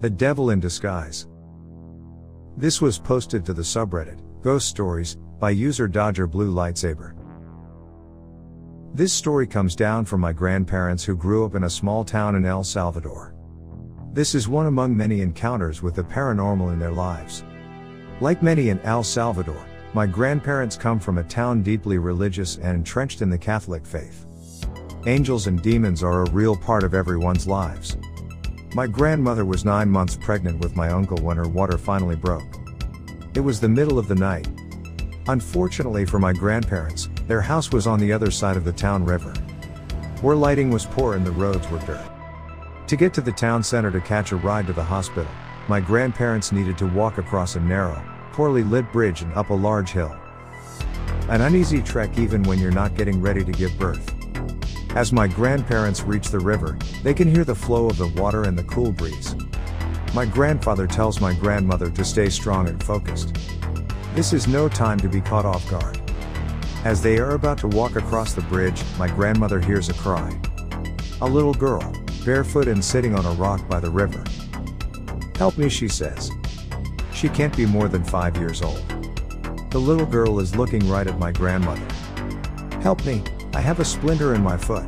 The Devil in Disguise. This was posted to the subreddit, Ghost Stories, by user Dodger Blue Lightsaber. This story comes down from my grandparents who grew up in a small town in El Salvador. This is one among many encounters with the paranormal in their lives. Like many in El Salvador, my grandparents come from a town deeply religious and entrenched in the Catholic faith. Angels and demons are a real part of everyone's lives. My grandmother was 9 months pregnant with my uncle when her water finally broke. It was the middle of the night. Unfortunately for my grandparents, their house was on the other side of the town river, where lighting was poor and the roads were dirt. To get to the town center to catch a ride to the hospital, my grandparents needed to walk across a narrow, poorly lit bridge and up a large hill. An uneasy trek even when you're not getting ready to give birth. As my grandparents reach the river, they can hear the flow of the water and the cool breeze. My grandfather tells my grandmother to stay strong and focused. This is no time to be caught off guard. As they are about to walk across the bridge, my grandmother hears a cry. A little girl, barefoot and sitting on a rock by the river. "Help me," she says. She can't be more than 5 years old. The little girl is looking right at my grandmother. "Help me, I have a splinter in my foot."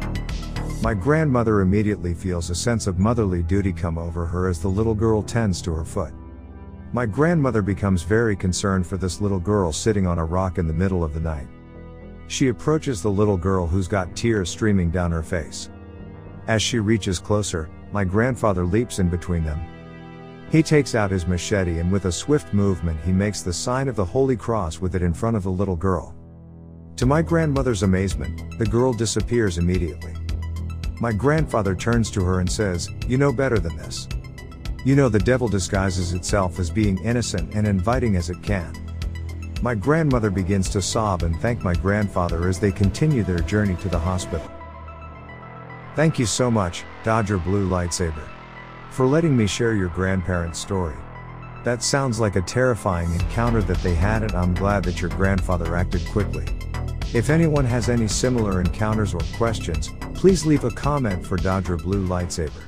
My grandmother immediately feels a sense of motherly duty come over her as the little girl tends to her foot. My grandmother becomes very concerned for this little girl sitting on a rock in the middle of the night. She approaches the little girl who's got tears streaming down her face. As she reaches closer, my grandfather leaps in between them. He takes out his machete and with a swift movement he makes the sign of the Holy Cross with it in front of the little girl. To my grandmother's amazement, the girl disappears immediately. My grandfather turns to her and says, "You know better than this. You know the devil disguises itself as being innocent and inviting as it can." My grandmother begins to sob and thank my grandfather as they continue their journey to the hospital. Thank you so much, Dodger Blue Lightsaber, for letting me share your grandparents' story. That sounds like a terrifying encounter that they had, and I'm glad that your grandfather acted quickly. If anyone has any similar encounters or questions, please leave a comment for Dodger Blue Lightsaber.